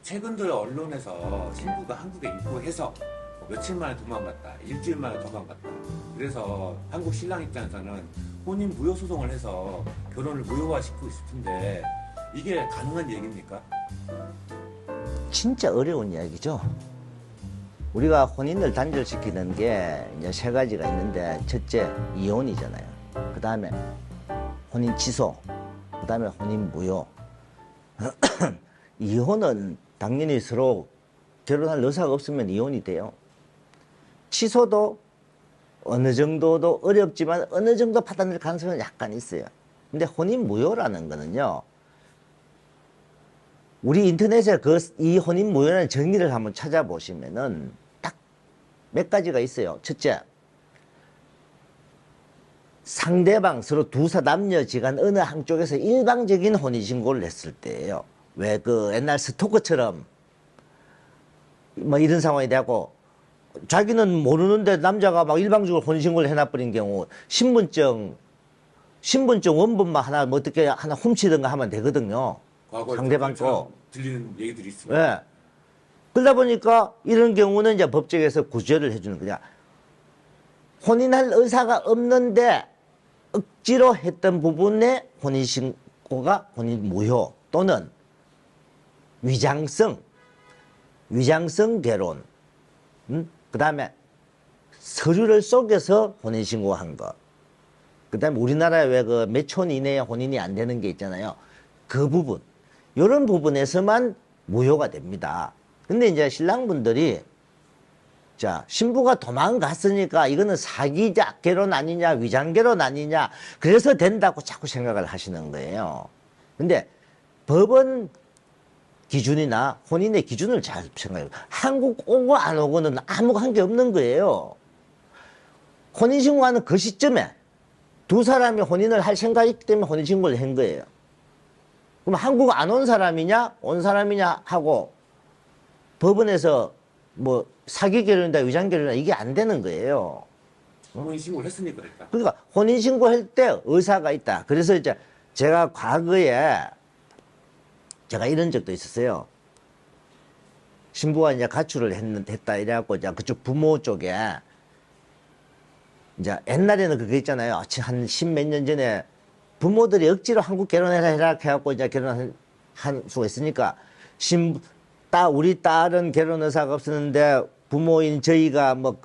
최근 들어 언론에서 신부가 한국에 입국해서 뭐 며칠 만에 도망갔다, 일주일 만에 도망갔다. 그래서 한국 신랑 입장에서는 혼인 무효 소송을 해서 결혼을 무효화시키고 싶은데 이게 가능한 얘기입니까? 진짜 어려운 이야기죠. 우리가 혼인을 단절시키는 게 이제 세 가지가 있는데, 첫째, 이혼이잖아요. 그 다음에 혼인 취소, 그 다음에 혼인 무효. 이혼은 당연히 서로 결혼할 의사가 없으면 이혼이 돼요. 취소도 어느 정도도 어렵지만 어느 정도 받아낼 가능성은 약간 있어요. 근데 혼인 무효라는 거는요, 우리 인터넷에 이 혼인 무효라는 정의를 한번 찾아보시면은 딱 몇 가지가 있어요. 첫째, 상대방 서로 남녀지간 어느 한쪽에서 일방적인 혼인신고를 했을 때예요. 왜 옛날 스토커처럼 뭐 이런 상황이 되고, 자기는 모르는데 남자가 막 일방적으로 혼인신고를 해놔버린 경우 신분증 원본만 하나 뭐 어떻게 하나 훔치든가 하면 되거든요. 상대방 거. 들리는 얘기들이 있습니다. 예. 그러다 보니까 이런 경우는 이제 법정에서 구제를 해주는 거냐. 혼인할 의사가 없는데 억지로 했던 부분에 혼인신고가 혼인 무효 또는 위장성 결혼, 그 다음에 서류를 속여서 혼인신고한 거, 그 다음에 우리나라에 왜 몇 촌 이내에 혼인이 안 되는 게 있잖아요. 그 부분, 이런 부분에서만 무효가 됩니다. 근데 이제 신랑분들이, 자, 신부가 도망갔으니까 이거는 사기자 결혼 아니냐, 위장결혼 아니냐, 그래서 된다고 자꾸 생각을 하시는 거예요. 근데 법원 기준이나 혼인의 기준을 잘 생각해요. 한국 오고 안 오고는 아무 관계 없는 거예요. 혼인신고하는 그 시점에 두 사람이 혼인을 할 생각이 있기 때문에 혼인신고를 한 거예요. 그럼 한국 안 온 사람이냐, 온 사람이냐 하고 법원에서 뭐 사기 결혼이다, 위장 결혼이다, 이게 안 되는 거예요. 혼인신고를 했으니까 그랬다. 그러니까 혼인신고할 때 의사가 있다. 그래서 이제 제가 과거에 제가 이런 적도 있었어요. 신부가 이제 가출을 했다 이래갖고 이제 그쪽 부모 쪽에 이제 옛날에는 그게 있잖아요. 한 10몇 년 전에 부모들이 억지로 한국 결혼해라 해갖고 이제 결혼한 수가 있으니까 우리 딸은 결혼 의사가 없었는데 부모인 저희가 뭐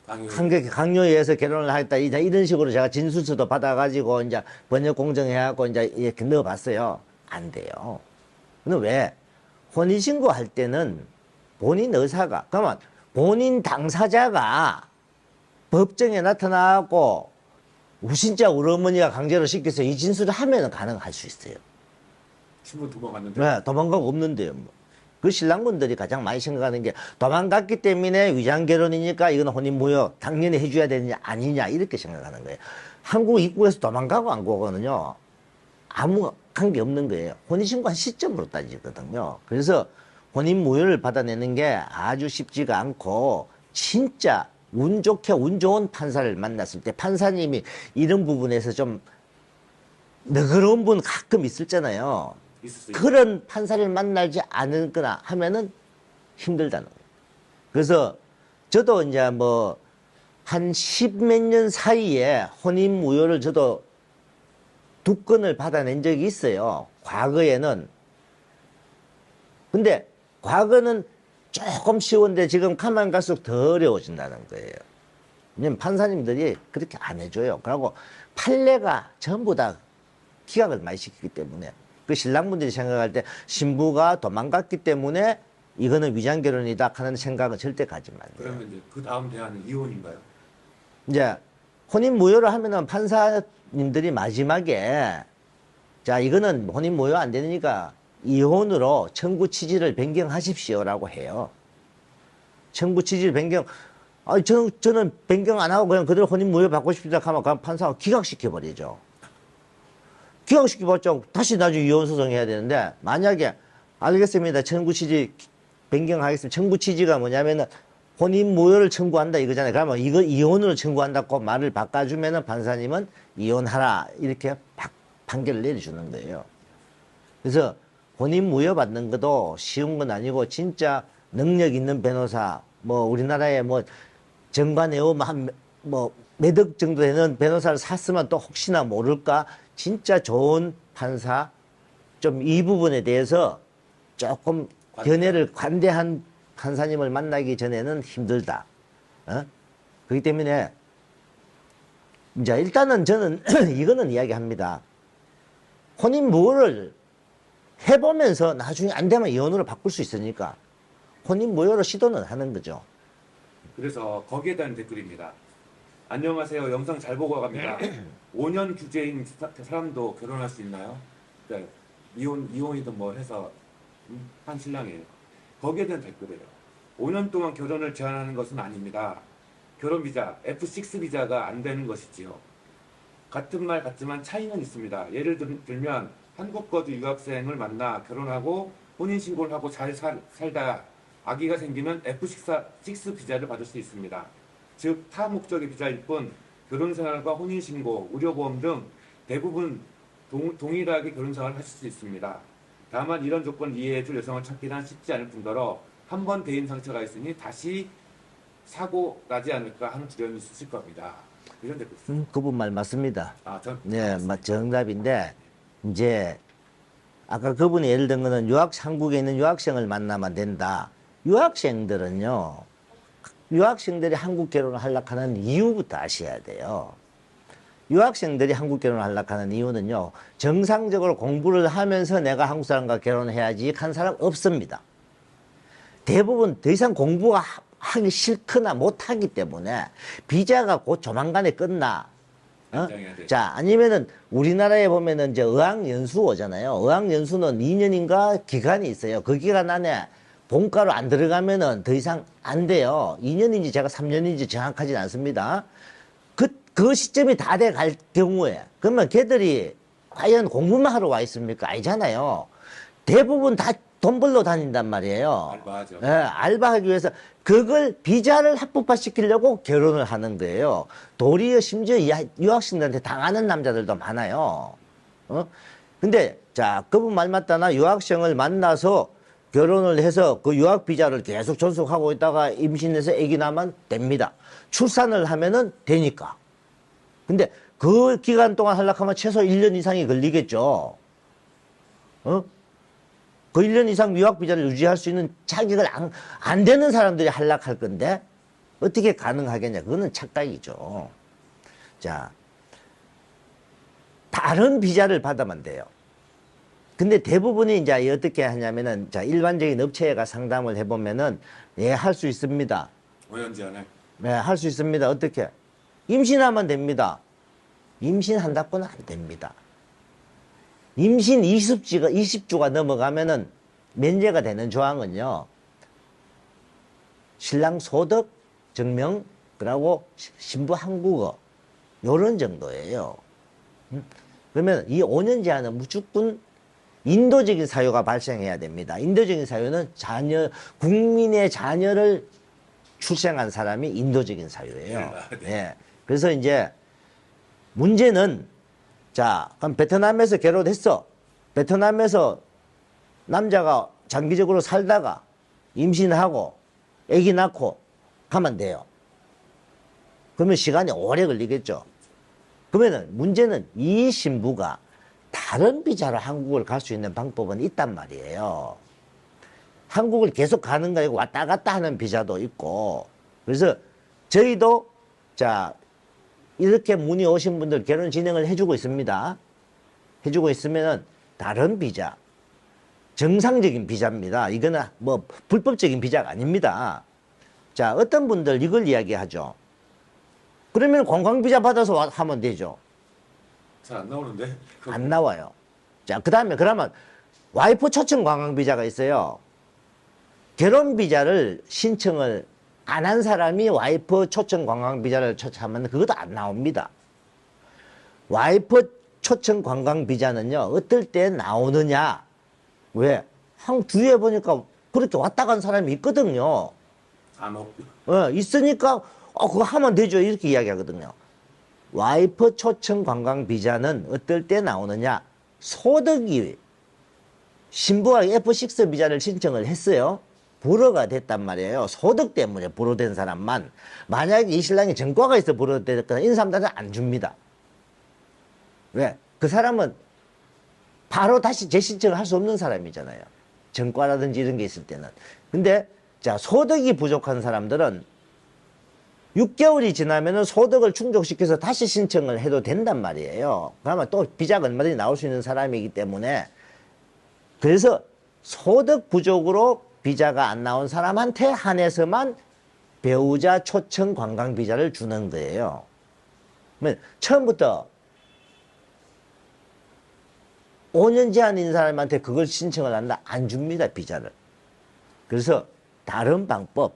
강요에 의해서 결혼을 하겠다 이런 식으로 제가 진술서도 받아가지고 이제 번역 공정해갖고 이제 이렇게 넣어봤어요. 안 돼요. 근데 왜? 혼인신고 할 때는 본인 의사가, 그러면 본인 당사자가 법정에 나타나고 우신자 우리 어머니가 강제로 시켜서 이 진술을 하면 가능할 수 있어요. 신부 도망갔는데? 네, 도망가고 없는데요. 뭐. 그 신랑분들이 가장 많이 생각하는 게 도망갔기 때문에 위장결혼이니까 이건 혼인무효 당연히 해줘야 되느냐 아니냐 이렇게 생각하는 거예요. 한국 입국에서 도망가고 안 가고는요 아무 관계 없는 거예요. 혼인신고한 시점으로 따지거든요. 그래서 혼인무효를 받아내는 게 아주 쉽지가 않고, 진짜 운 좋게 운 좋은 판사를 만났을 때 판사님이 이런 부분에서 좀 너그러운 분 가끔 있었잖아요. 그런 판사를 만나지 않거나 하면은 힘들다는 거예요. 그래서 저도 이제 뭐 한 10몇 년 사이에 혼인무효를 저도 2건을 받아낸 적이 있어요. 과거에는. 근데 과거는 조금 쉬운데 지금 가만 갈수록 더 어려워진다는 거예요. 왜냐면 판사님들이 그렇게 안 해줘요. 그리고 판례가 전부 다 기각을 많이 시키기 때문에, 그 신랑분들이 생각할 때 신부가 도망갔기 때문에 이거는 위장결혼이다 하는 생각은 절대 가지 마세요. 그러면 이제 그 다음 대안은 이혼인가요? 이제 혼인무효를 하면은 판사님들이 마지막에, 자, 이거는 혼인무효 안 되니까 이혼으로 청구 취지를 변경하십시오라고 해요. 청구 취지를 변경, 저는 변경 안 하고 그냥 그대로 혼인무효 받고 싶다 하면 그냥 판사가 기각시켜버리죠. 기각시켜봤자 다시 나중에 이혼소송 해야 되는데, 만약에 알겠습니다, 청구 취지 변경하겠습니다. 청구 취지가 뭐냐면은 혼인무효를 청구한다 이거잖아요. 그러면 이거 이혼으로 청구한다고 말을 바꿔주면은 판사님은 이혼하라 이렇게 판결을 내려주는 거예요. 그래서 혼인 무효받는 것도 쉬운 건 아니고 진짜 능력 있는 변호사 뭐 우리나라에 뭐 정관예우 한뭐 매덕 정도 되는 변호사를 샀으면 또 혹시나 모를까 진짜 좋은 판사 좀 이 부분에 대해서 조금 견해를 관대한 판사님을 만나기 전에는 힘들다. 그렇기 때문에 이제 일단은 저는 이거는 이야기합니다. 혼인 무효를 해보면서 나중에 안 되면 이혼으로 바꿀 수 있으니까 혼인 무효로 시도는 하는 거죠. 그래서 거기에 대한 댓글입니다. 안녕하세요. 영상 잘 보고 갑니다. 5년 규제인 사람도 결혼할 수 있나요? 그러니까 이혼이든 뭐 해서 한 신랑이에요. 거기에 대한 댓글이에요. 5년 동안 결혼을 제한하는 것은 아닙니다. 결혼 비자, F6 비자가 안 되는 것이지요. 같은 말 같지만 차이는 있습니다. 예를 들면 한국 거주 유학생을 만나 결혼하고 혼인신고를 하고 잘 살다 아기가 생기면 F6 비자를 받을 수 있습니다. 즉, 타 목적의 비자일 뿐 결혼생활과 혼인신고, 의료보험 등 대부분 동일하게 결혼생활을 하실 수 있습니다. 다만 이런 조건을 이해해줄 여성을 찾기란 쉽지 않을 뿐더러 한 번 대인 상처가 있으니 다시 사고 나지 않을까 하는 두려움이 있으실 겁니다. 이런 댓글 있습니다. 그분 말 맞습니다. 네, 맞습니다. 정답인데 이제 아까 그분이 예를 든 거는 한국에 있는 유학생을 만나면 된다. 유학생들은요, 유학생들이 한국 결혼을 하려고 하는 이유부터 아셔야 돼요. 유학생들이 한국 결혼을 하려고 하는 이유는요, 정상적으로 공부를 하면서 내가 한국 사람과 결혼해야지 한 사람 없습니다. 대부분 더 이상 공부가 하기 싫거나 못하기 때문에 비자가 곧 조만간에 끝나. 자, 아니면은 우리나라에 보면은 이제 어학연수 오잖아요. 어학연수는 2년인가 기간이 있어요. 그 기간 안에 본과로 안 들어가면은 더 이상 안 돼요. 2년인지 제가 3년인지 정확하진 않습니다. 그 시점이 다 돼 갈 경우에, 그러면 걔들이 과연 공부만 하러 와 있습니까? 아니잖아요. 대부분 다 돈 벌러 다닌단 말이에요. 알바하죠. 예, 알바하기 위해서 그걸 비자를 합법화시키려고 결혼을 하는 거예요. 도리어 심지어 유학생들한테 당하는 남자들도 많아요. 근데 자, 그분 말 맞다나 유학생을 만나서 결혼을 해서 그 유학 비자를 계속 존속하고 있다가 임신해서 아기 낳으면 됩니다. 출산을 하면은 되니까. 근데 그 기간 동안 하려고 하면 최소 1년 이상이 걸리겠죠. 그 1년 이상 유학 비자를 유지할 수 있는 자격을 안 되는 사람들이 하려고 할 건데 어떻게 가능하겠냐. 그거는 착각이죠. 자, 다른 비자를 받으면 돼요. 근데 대부분이 이제 어떻게 하냐면은, 자, 일반적인 업체가 상담을 해보면은, 예, 할 수 있습니다. 5년 제한에? 네, 할 수 있습니다. 어떻게? 임신하면 됩니다. 임신한다고는 안 됩니다. 임신 20주가 넘어가면은 면제가 되는 조항은요, 신랑 소득 증명, 그리고 신부 한국어, 요런 정도예요. 그러면 이 5년 제한은 무조건 인도적인 사유가 발생해야 됩니다. 인도적인 사유는 국민의 자녀를 출생한 사람이 인도적인 사유예요. 네. 그래서 이제 문제는, 자, 그럼 베트남에서 결혼했어. 베트남에서 남자가 장기적으로 살다가 임신하고 아기 낳고 가면 돼요. 그러면 시간이 오래 걸리겠죠. 그러면 문제는 이 신부가 다른 비자로 한국을 갈 수 있는 방법은 있단 말이에요. 한국을 계속 가는 거 아니고 왔다 갔다 하는 비자도 있고. 그래서 저희도, 자, 이렇게 문의 오신 분들 결혼 진행을 해주고 있습니다. 해주고 있으면은 다른 비자, 정상적인 비자입니다. 이거는 뭐 불법적인 비자가 아닙니다. 자, 어떤 분들 이걸 이야기하죠. 그러면 관광비자 받아서 하면 되죠. 잘 안 나오는데? 안 나와요. 자, 그 다음에 그러면 와이프 초청 관광비자가 있어요. 결혼비자를 신청을 안 한 사람이 와이프 초청 관광비자를 초청하면 그것도 안 나옵니다. 와이프 초청 관광비자는요, 어떨 때 나오느냐? 왜? 뒤에 보니까 그렇게 왔다 간 사람이 있거든요. 안 없고. 있으니까, 그거 하면 되죠. 이렇게 이야기하거든요. 와이프 초청 관광 비자는 어떨 때 나오느냐? 소득이 신부가 F6 비자를 신청을 했어요. 불허가 됐단 말이에요. 소득 때문에 불허된 사람만. 만약에 이 신랑이 전과가 있어 불허됐거나 이런 사람들은 안 줍니다. 왜? 그 사람은 바로 다시 재신청을 할 수 없는 사람이잖아요. 전과라든지 이런 게 있을 때는. 근데 자, 소득이 부족한 사람들은 6개월이 지나면은 소득을 충족시켜서 다시 신청을 해도 된단 말이에요. 그러면 또 비자가 얼마든지 나올 수 있는 사람이기 때문에, 그래서 소득 부족으로 비자가 안 나온 사람한테 한해서만 배우자 초청 관광 비자를 주는 거예요. 처음부터 5년 제한인 사람한테 그걸 신청을 한다? 안 줍니다, 비자를. 그래서 다른 방법,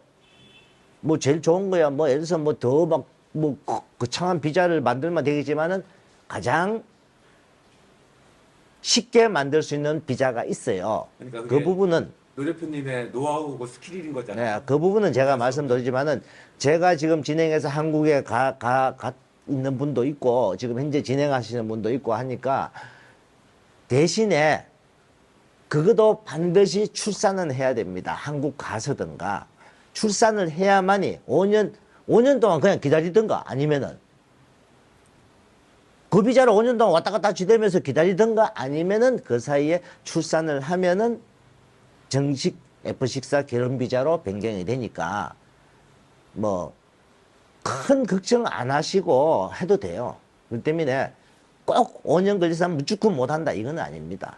뭐 제일 좋은 거야, 뭐 예를 들어서 뭐 더 막 뭐 거창한 비자를 만들면 되겠지만은 가장 쉽게 만들 수 있는 비자가 있어요. 그러니까 그 부분은 노 대표님의 노하우고 스킬인 거잖아요. 네, 그 부분은 제가 말씀드리지만은 제가 지금 진행해서 한국에 가 있는 분도 있고 지금 현재 진행하시는 분도 있고 하니까 대신에 그것도 반드시 출산은 해야 됩니다. 한국 가서든가 출산을 해야만이 5년 동안 그냥 기다리든가 아니면은 그 비자를 5년 동안 왔다 갔다 지대면서 기다리든가 아니면은 그 사이에 출산을 하면은 정식 F14 결혼 비자로 변경이 되니까 뭐 큰 걱정 안 하시고 해도 돼요. 그렇기 때문에 꼭 5년 걸려서 무조건 못 한다 이건 아닙니다.